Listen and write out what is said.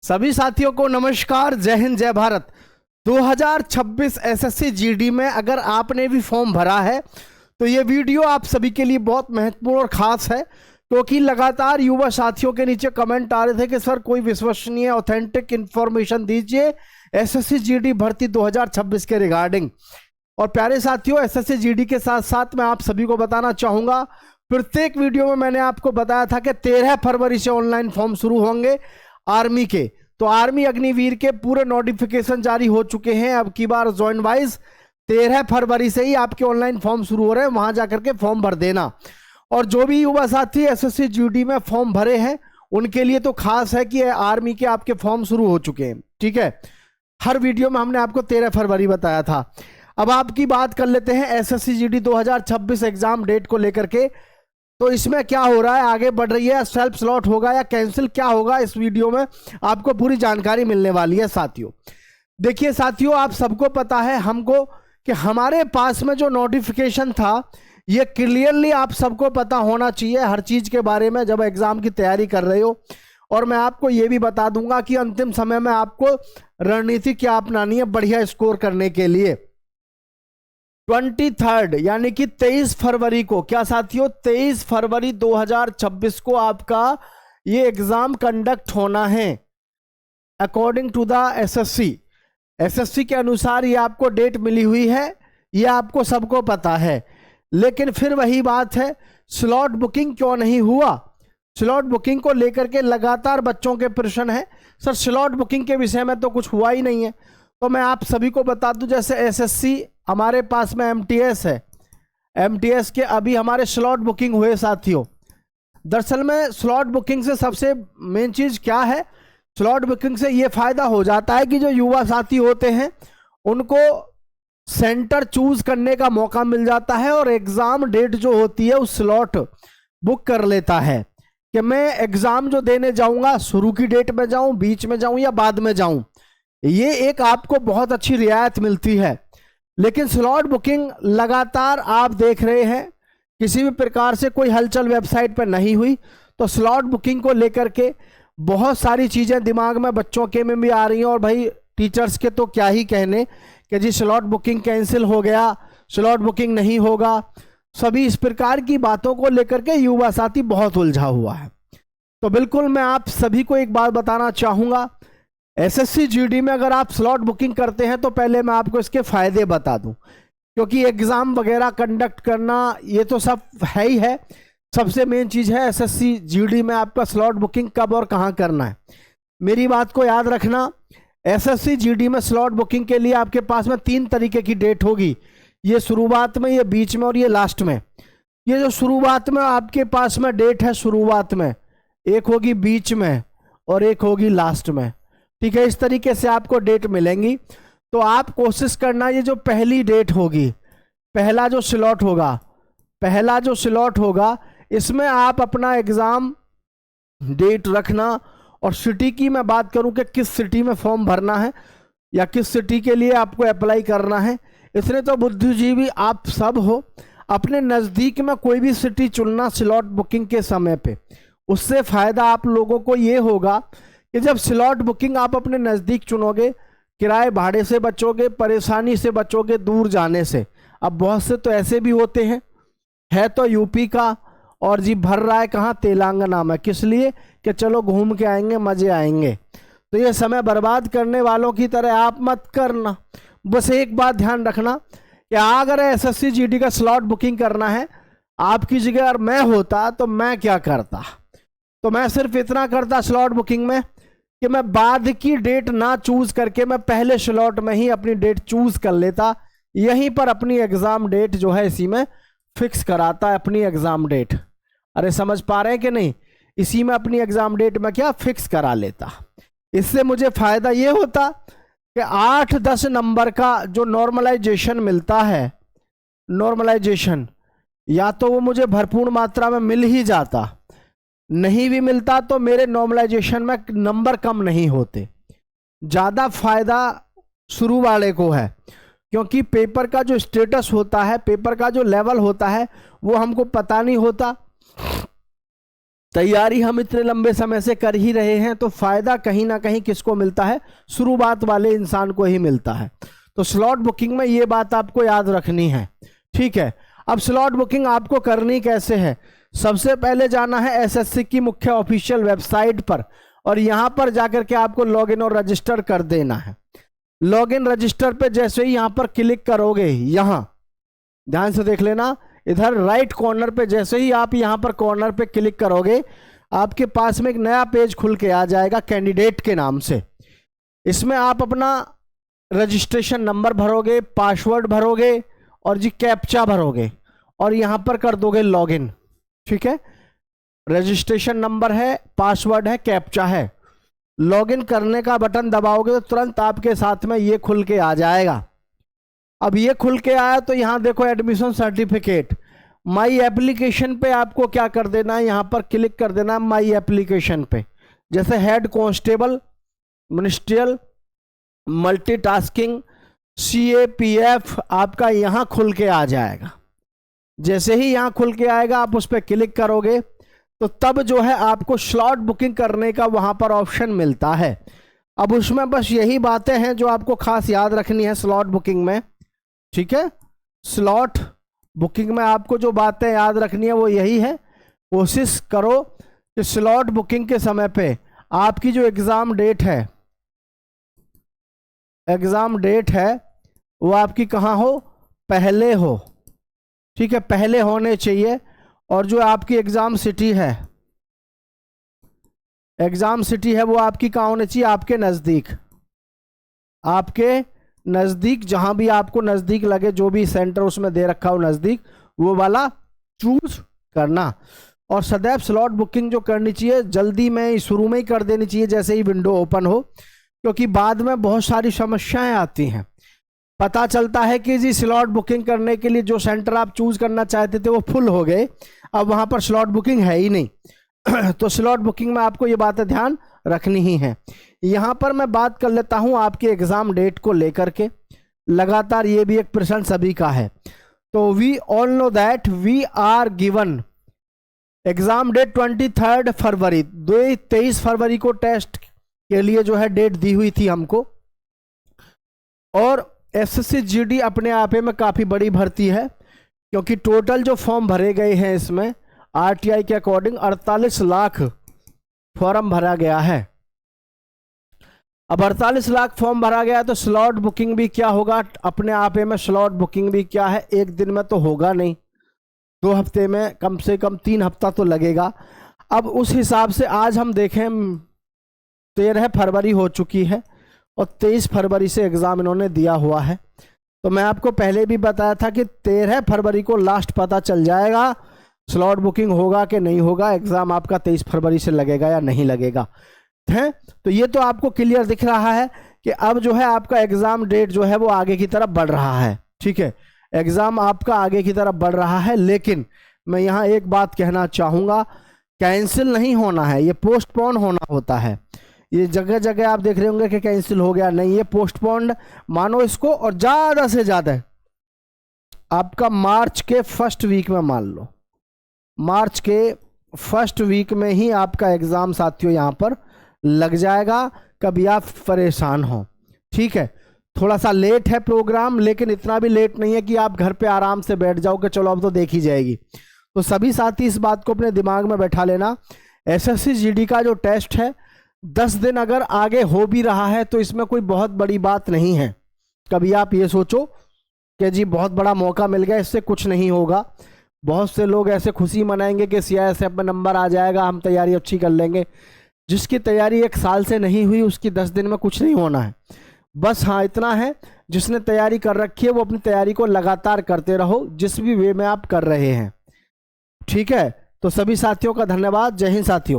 सभी साथियों को नमस्कार, जय हिंद, जय भारत। 2026 एसएससी जीडी में अगर आपने भी फॉर्म भरा है तो ये वीडियो आप सभी के लिए बहुत महत्वपूर्ण और खास है, क्योंकि लगातार युवा साथियों के नीचे कमेंट आ रहे थे कि सर कोई विश्वसनीय ऑथेंटिक इंफॉर्मेशन दीजिए एसएससी जीडी भर्ती 2026 के रिगार्डिंग। और प्यारे साथियों, एसएससी जीडी के साथ साथ मैं आप सभी को बताना चाहूँगा, प्रत्येक वीडियो में मैंने आपको बताया था कि 13 फरवरी से ऑनलाइन फॉर्म शुरू होंगे आर्मी के। तो आर्मी अग्निवीर के पूरे नोटिफिकेशन जारी हो चुके हैं। अब की बार जॉइन वाइज 13 फरवरी से ही आपके ऑनलाइन फॉर्म शुरू हो रहे हैं, वहां जाकर के फॉर्म भर देना। और जो भी युवा साथी एसएससी जीडी में फॉर्म भरे हैं उनके लिए तो खास है कि आर्मी के आपके फॉर्म शुरू हो चुके हैं। ठीक है, हर वीडियो में हमने आपको 13 फरवरी बताया था। अब आपकी बात कर लेते हैं एसएससी जीडी 2026 एग्जाम डेट को लेकर के। तो इसमें क्या हो रहा है, आगे बढ़ रही है, सेल्फ स्लॉट होगा या कैंसिल, क्या होगा, इस वीडियो में आपको पूरी जानकारी मिलने वाली है साथियों। देखिए साथियों, आप सबको पता है हमको कि हमारे पास में जो नोटिफिकेशन था ये क्लियरली आप सबको पता होना चाहिए हर चीज के बारे में जब एग्जाम की तैयारी कर रहे हो। और मैं आपको ये भी बता दूंगा कि अंतिम समय में आपको रणनीति क्या अपनानी है बढ़िया स्कोर करने के लिए। 23 यानी कि 23 फरवरी को, क्या साथियों, 23 फरवरी 2026 को आपका ये एग्जाम कंडक्ट होना है अकॉर्डिंग टू द एसएससी के अनुसार। ये आपको डेट मिली हुई है, ये आपको सबको पता है। लेकिन फिर वही बात है, स्लॉट बुकिंग क्यों नहीं हुआ। स्लॉट बुकिंग को लेकर के लगातार बच्चों के प्रश्न है, सर स्लॉट बुकिंग के विषय में तो कुछ हुआ ही नहीं है। तो मैं आप सभी को बता दूं, जैसे एसएससी हमारे पास में एमटीएस है, एमटीएस के अभी हमारे स्लॉट बुकिंग हुए साथियों। दरअसल में स्लॉट बुकिंग से सबसे मेन चीज क्या है, स्लॉट बुकिंग से ये फायदा हो जाता है कि जो युवा साथी होते हैं उनको सेंटर चूज करने का मौका मिल जाता है और एग्जाम डेट जो होती है उस स्लॉट बुक कर लेता है कि मैं एग्जाम जो देने जाऊंगा शुरू की डेट में जाऊं, बीच में जाऊं या बाद में जाऊं। ये एक आपको बहुत अच्छी रियायत मिलती है। लेकिन स्लॉट बुकिंग लगातार आप देख रहे हैं किसी भी प्रकार से कोई हलचल वेबसाइट पर नहीं हुई। तो स्लॉट बुकिंग को लेकर के बहुत सारी चीजें दिमाग में बच्चों के में भी आ रही हैं, और भाई टीचर्स के तो क्या ही कहने कि जी स्लॉट बुकिंग कैंसिल हो गया, स्लॉट बुकिंग नहीं होगा। सभी इस प्रकार की बातों को लेकर के युवा साथी बहुत उलझा हुआ है। तो बिल्कुल मैं आप सभी को एक बात बताना चाहूंगा, एसएससी जीडी में अगर आप स्लॉट बुकिंग करते हैं तो पहले मैं आपको इसके फायदे बता दूं, क्योंकि एग्जाम वगैरह कंडक्ट करना ये तो सब है ही है। सबसे मेन चीज है एसएससी जीडी में आपका स्लॉट बुकिंग कब और कहां करना है। मेरी बात को याद रखना, एसएससी जीडी में स्लॉट बुकिंग के लिए आपके पास में 3 तरीके की डेट होगी, ये शुरुआत में, ये बीच में और ये लास्ट में। ये जो शुरुआत में आपके पास में डेट है, शुरुआत में एक होगी, बीच में और एक होगी लास्ट में। ठीक है, इस तरीके से आपको डेट मिलेंगी। तो आप कोशिश करना, ये जो पहली डेट होगी, पहला जो स्लॉट होगा इसमें आप अपना एग्जाम डेट रखना। और सिटी की मैं बात करूं कि किस सिटी में फॉर्म भरना है या किस सिटी के लिए आपको अप्लाई करना है, इसलिए तो बुद्धिजीवी आप सब हो, अपने नज़दीक में कोई भी सिटी चुनना स्लॉट बुकिंग के समय पे। उससे फायदा आप लोगों को ये होगा कि जब स्लॉट बुकिंग आप अपने नज़दीक चुनोगे, किराए भाड़े से बचोगे, परेशानी से बचोगे दूर जाने से। अब बहुत से तो ऐसे भी होते हैं, है तो यूपी का और जी भर रहा है कहाँ, तेलंगाना में, किस लिए कि चलो घूम के आएंगे, मजे आएंगे। तो ये समय बर्बाद करने वालों की तरह आप मत करना। बस एक बात ध्यान रखना कि अगर एसएससी जीडी का स्लॉट बुकिंग करना है, आपकी जगह अगर मैं होता तो मैं क्या करता, तो मैं सिर्फ इतना करता स्लॉट बुकिंग में कि मैं बाद की डेट ना चूज करके मैं पहले स्लॉट में ही अपनी डेट चूज कर लेता। यहीं पर अपनी एग्जाम डेट जो है इसी में फिक्स कराता है, अपनी एग्जाम डेट। अरे समझ पा रहे हैं कि नहीं, इसी में अपनी एग्जाम डेट में क्या फिक्स करा लेता। इससे मुझे फायदा ये होता कि 8-10 नंबर का जो नॉर्मलाइजेशन मिलता है, नॉर्मलाइजेशन या तो वो मुझे भरपूर मात्रा में मिल ही जाता, नहीं भी मिलता तो मेरे नॉर्मलाइजेशन में नंबर कम नहीं होते। ज़्यादा फायदा शुरू वाले को है, क्योंकि पेपर का जो स्टेटस होता है, पेपर का जो लेवल होता है वो हमको पता नहीं होता। तैयारी हम इतने लंबे समय से कर ही रहे हैं, तो फायदा कहीं ना कहीं किसको मिलता है? शुरुआत वाले इंसान को ही मिलता है। तो स्लॉट बुकिंग में ये बात आपको याद रखनी है, ठीक है। अब स्लॉट बुकिंग आपको करनी कैसे है? सबसे पहले जाना है एसएससी की मुख्य ऑफिशियल वेबसाइट पर, और यहां पर जाकर के आपको लॉगिन और रजिस्टर कर देना है। लॉगिन रजिस्टर पे जैसे ही यहां पर क्लिक करोगे, यहां ध्यान से देख लेना, इधर राइट कॉर्नर पे जैसे ही आप यहां पर कॉर्नर पे क्लिक करोगे, आपके पास में एक नया पेज खुल के आ जाएगा कैंडिडेट के नाम से। इसमें आप अपना रजिस्ट्रेशन नंबर भरोगे, पासवर्ड भरोगे और जी कैप्चा भरोगे, और यहां पर कर दोगे लॉगिन, ठीक है। रजिस्ट्रेशन नंबर है, पासवर्ड है, कैप्चा है। लॉगिन करने का बटन दबाओगे तो तुरंत आपके साथ में ये खुल के आ जाएगा। अब ये खुल के आया तो यहां देखो एडमिशन सर्टिफिकेट, माई एप्लीकेशन पे आपको क्या कर देना है? यहां पर क्लिक कर देना है माई एप्लीकेशन पे। जैसे head constable, ministerial, multitasking, CAPF आपका यहां खुल के आ जाएगा। जैसे ही यहां खुल के आएगा आप उस पर क्लिक करोगे तो तब जो है आपको स्लॉट बुकिंग करने का वहां पर ऑप्शन मिलता है। अब उसमें बस यही बातें हैं जो आपको खास याद रखनी है स्लॉट बुकिंग में, ठीक है। स्लॉट बुकिंग में आपको जो बातें याद रखनी है वो यही है, कोशिश करो कि स्लॉट बुकिंग के समय पे आपकी जो एग्ज़ाम डेट है वो आपकी कहाँ हो? पहले हो, ठीक है, पहले होने चाहिए। और जो आपकी एग्ज़ाम सिटी है वो आपकी कहाँ होनी चाहिए? आपके नज़दीक, जहां भी आपको नज़दीक लगे, जो भी सेंटर उसमें दे रखा हो नज़दीक, वो वाला चूज करना। और सदैव स्लॉट बुकिंग जो करनी चाहिए जल्दी में, शुरू में ही कर देनी चाहिए जैसे ही विंडो ओपन हो, क्योंकि बाद में बहुत सारी समस्याएं आती हैं। पता चलता है कि जी स्लॉट बुकिंग करने के लिए जो सेंटर आप चूज करना चाहते थे वो फुल हो गए, अब वहां पर स्लॉट बुकिंग है ही नहीं। तो स्लॉट बुकिंग में आपको ये बातें ध्यान रखनी ही है। यहां पर मैं बात कर लेता हूं आपके एग्जाम डेट को लेकर के, लगातार ये भी एक प्रश्न सभी का है। तो we all know that we are given exam date 23 February, 23 फरवरी को टेस्ट के लिए जो है डेट दी हुई थी हमको। और SSC GD अपने आप में काफ़ी बड़ी भर्ती है, क्योंकि टोटल जो फॉर्म भरे गए हैं इसमें RTI के अकॉर्डिंग 48 लाख फॉर्म भरा गया है। अब 48 लाख फॉर्म भरा गया तो स्लॉट बुकिंग भी क्या होगा? अपने आप में स्लॉट बुकिंग भी क्या है, एक दिन में तो होगा नहीं, 2 हफ्ते में, कम से कम 3 हफ्ता तो लगेगा। अब उस हिसाब से आज हम देखें 13 फरवरी हो चुकी है और 23 फरवरी से एग्ज़ाम इन्होंने दिया हुआ है। तो मैं आपको पहले भी बताया था कि 13 फरवरी को लास्ट पता चल जाएगा स्लॉट बुकिंग होगा कि नहीं होगा, एग्ज़ाम आपका 23 फरवरी से लगेगा या नहीं लगेगा, है। तो ये तो आपको क्लियर दिख रहा है कि अब जो है आपका एग्ज़ाम डेट जो है वो आगे की तरफ बढ़ रहा है, ठीक है। एग्ज़ाम आपका आगे की तरफ बढ़ रहा है, लेकिन मैं यहाँ एक बात कहना चाहूँगा, कैंसिल नहीं होना है, ये पोस्टपोन होना होता है। ये जगह जगह आप देख रहे होंगे कि कैंसिल हो गया, नहीं, ये पोस्टपोन्ड मानो इसको। और ज़्यादा से ज़्यादा आपका मार्च के फर्स्ट वीक में, मान लो मार्च के फर्स्ट वीक में ही आपका एग्ज़ाम साथियों यहाँ पर लग जाएगा, कभी आप परेशान हो, ठीक है। थोड़ा सा लेट है प्रोग्राम, लेकिन इतना भी लेट नहीं है कि आप घर पे आराम से बैठ जाओ कि चलो अब तो देखी जाएगी। तो सभी साथी इस बात को अपने दिमाग में बैठा लेना, SSC GD का जो टेस्ट है 10 दिन अगर आगे हो भी रहा है तो इसमें कोई बहुत बड़ी बात नहीं है। कभी आप ये सोचो कि जी बहुत बड़ा मौका मिल गया, इससे कुछ नहीं होगा। बहुत से लोग ऐसे खुशी मनाएंगे कि CISF में नंबर आ जाएगा, हम तैयारी अच्छी कर लेंगे। जिसकी तैयारी 1 साल से नहीं हुई उसकी 10 दिन में कुछ नहीं होना है। बस हाँ इतना है, जिसने तैयारी कर रखी है वो अपनी तैयारी को लगातार करते रहो, जिस भी वे में आप कर रहे हैं, ठीक है। तो सभी साथियों का धन्यवाद। जय हिंद साथियों।